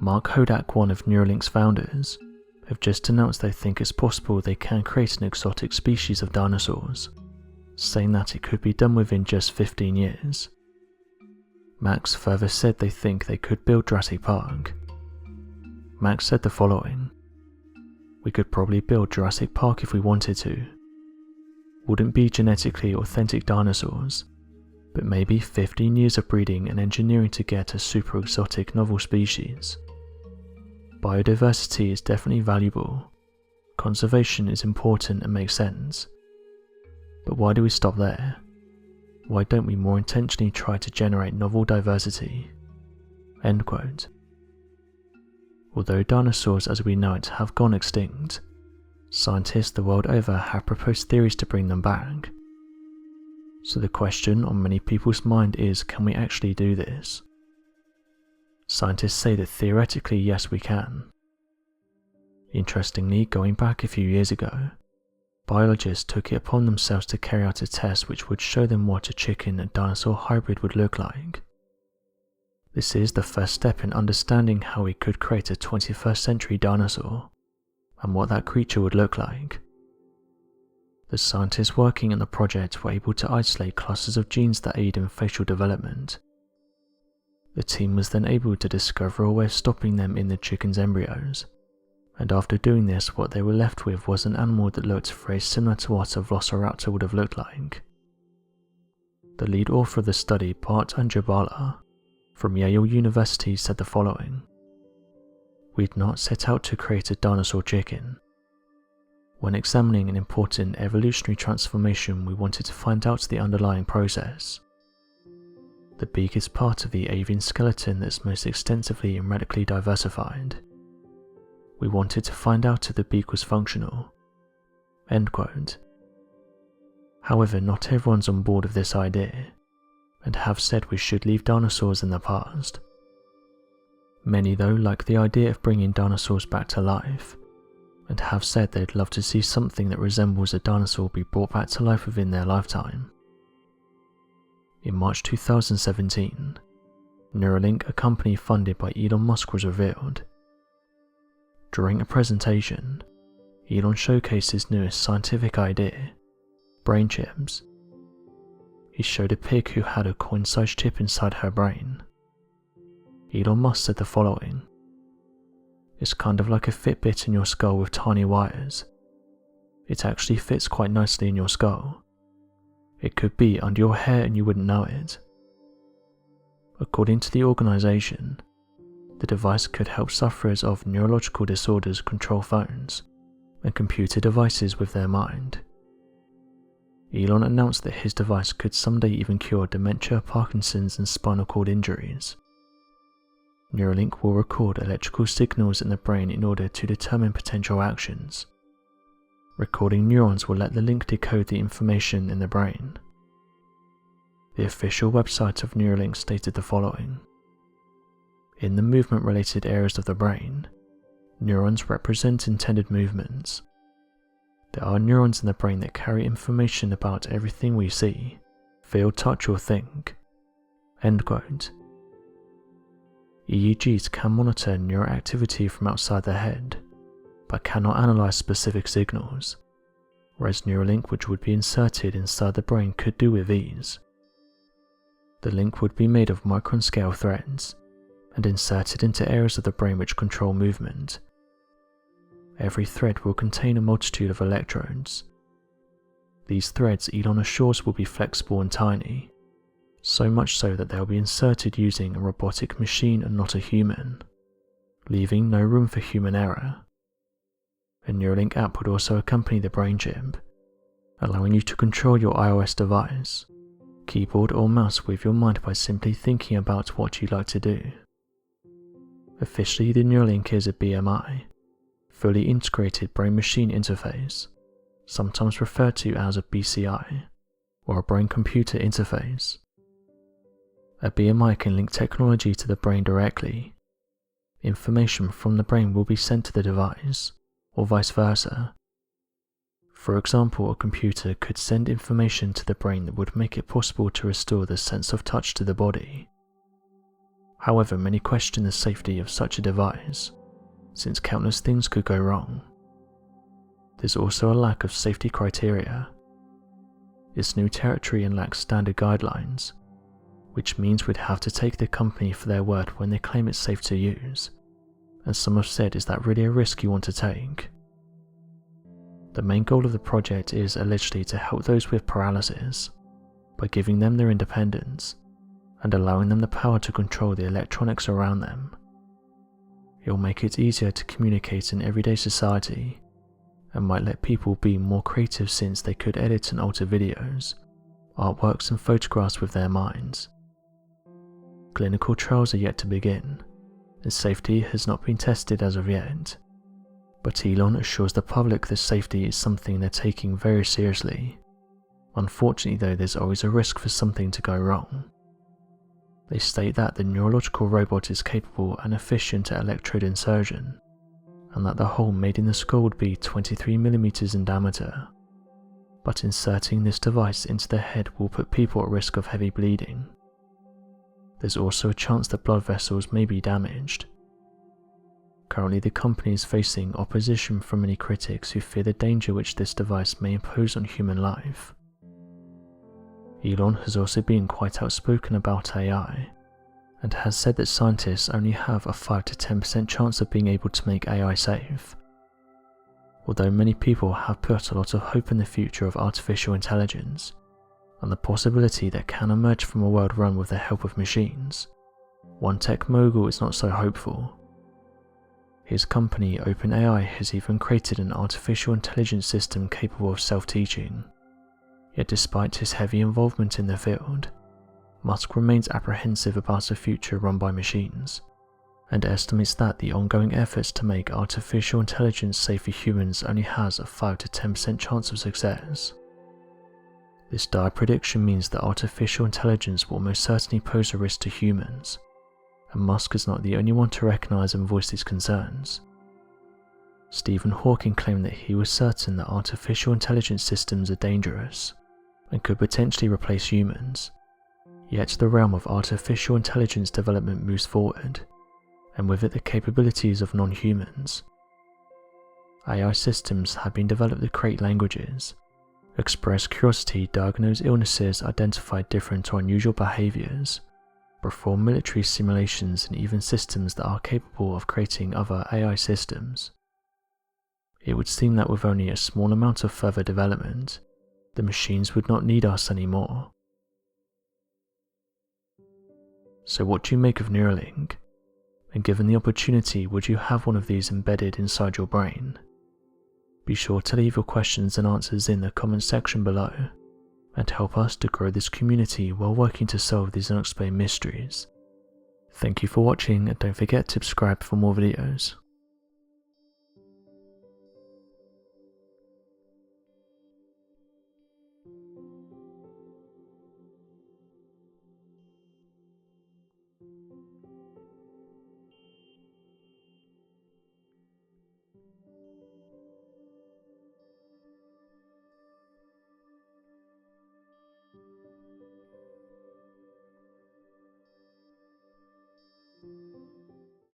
Mark Hodak, one of Neuralink's founders, have just announced they think it's possible they can create an exotic species of dinosaurs, saying that it could be done within just 15 years. Max further said they think they could build Jurassic Park. Max said the following: "We could probably build Jurassic Park if we wanted to. Wouldn't be genetically authentic dinosaurs, but maybe 15 years of breeding and engineering to get a super exotic novel species. Biodiversity is definitely valuable. Conservation is important and makes sense. But why do we stop there? Why don't we more intentionally try to generate novel diversity?" End quote. Although dinosaurs as we know it have gone extinct, scientists the world over have proposed theories to bring them back. So the question on many people's mind is, can we actually do this? Scientists say that theoretically yes we can. Interestingly, going back a few years ago, biologists took it upon themselves to carry out a test which would show them what a chicken and dinosaur hybrid would look like. This is the first step in understanding how we could create a 21st century dinosaur, and what that creature would look like. The scientists working on the project were able to isolate clusters of genes that aid in facial development. The team was then able to discover a way of stopping them in the chicken's embryos, and after doing this, what they were left with was an animal that looked very similar to what a velociraptor would have looked like. The lead author of the study, Bart Anjabala, from Yale University, said the following: "We'd not set out to create a dinosaur chicken. When examining an important evolutionary transformation, we wanted to find out the underlying process. The beak is part of the avian skeleton that's most extensively and radically diversified. We wanted to find out if the beak was functional." End quote. However, not everyone's on board with this idea, and have said we should leave dinosaurs in the past. Many though like the idea of bringing dinosaurs back to life, and have said they'd love to see something that resembles a dinosaur be brought back to life within their lifetime. In March 2017, Neuralink, a company funded by Elon Musk, was revealed. During a presentation, Elon showcased his newest scientific idea, brain chips. He showed a pig who had a coin-sized chip inside her brain. Elon Musk said the following: "It's kind of like a Fitbit in your skull with tiny wires. It actually fits quite nicely in your skull. It could be under your hair and you wouldn't know it." According to the organization, the device could help sufferers of neurological disorders control phones and computer devices with their mind. Elon announced that his device could someday even cure dementia, Parkinson's, and spinal cord injuries. Neuralink will record electrical signals in the brain in order to determine potential actions. Recording neurons will let the link decode the information in the brain. The official website of Neuralink stated the following: "In the movement-related areas of the brain, neurons represent intended movements. There are neurons in the brain that carry information about everything we see, feel, touch, or think." End quote. EEGs can monitor neuroactivity from outside the head, but cannot analyze specific signals, whereas Neuralink, which would be inserted inside the brain, could do with ease. The link would be made of micron-scale threads and inserted into areas of the brain which control movement. Every thread will contain a multitude of electrodes. These threads, Elon assures, will be flexible and tiny, so much so that they'll be inserted using a robotic machine and not a human, leaving no room for human error. A Neuralink app would also accompany the brain chip, allowing you to control your iOS device, keyboard or mouse with your mind by simply thinking about what you'd like to do. Officially, the Neuralink is a BMI, fully integrated brain-machine interface, sometimes referred to as a BCI, or a brain-computer interface. A BMI can link technology to the brain directly. Information from the brain will be sent to the device, or vice versa. For example, a computer could send information to the brain that would make it possible to restore the sense of touch to the body. However, many question the safety of such a device, since countless things could go wrong. There's also a lack of safety criteria. It's new territory and lacks standard guidelines, which means we'd have to take the company for their word when they claim it's safe to use, and some have said, is that really a risk you want to take? The main goal of the project is allegedly to help those with paralysis by giving them their independence and allowing them the power to control the electronics around them. It will make it easier to communicate in everyday society and might let people be more creative since they could edit and alter videos, artworks and photographs with their minds. Clinical trials are yet to begin, and safety has not been tested as of yet, but Elon assures the public that safety is something they're taking very seriously. Unfortunately though, there's always a risk for something to go wrong. They state that the neurological robot is capable and efficient at electrode insertion, and that the hole made in the skull would be 23mm in diameter, but inserting this device into the head will put people at risk of heavy bleeding. There's also a chance that blood vessels may be damaged. Currently the company is facing opposition from many critics who fear the danger which this device may impose on human life. Elon has also been quite outspoken about AI, and has said that scientists only have a 5 to 10% chance of being able to make AI safe. Although many people have put a lot of hope in the future of artificial intelligence, and the possibility that can emerge from a world run with the help of machines, one tech mogul is not so hopeful. His company OpenAI has even created an artificial intelligence system capable of self-teaching. Yet despite his heavy involvement in the field, Musk remains apprehensive about a future run by machines, and estimates that the ongoing efforts to make artificial intelligence safe for humans only has a 5 to 10% chance of success. This dire prediction means that artificial intelligence will most certainly pose a risk to humans, and Musk is not the only one to recognise and voice these concerns. Stephen Hawking claimed that he was certain that artificial intelligence systems are dangerous and could potentially replace humans, yet the realm of artificial intelligence development moves forward, and with it the capabilities of non-humans. AI systems have been developed to create languages, express curiosity, diagnose illnesses, identify different or unusual behaviours, perform military simulations, and even systems that are capable of creating other AI systems. It would seem that with only a small amount of further development, the machines would not need us anymore. So what do you make of Neuralink? And given the opportunity, would you have one of these embedded inside your brain? Be sure to leave your questions and answers in the comment section below, and help us to grow this community while working to solve these unexplained mysteries. Thank you for watching, and don't forget to subscribe for more videos.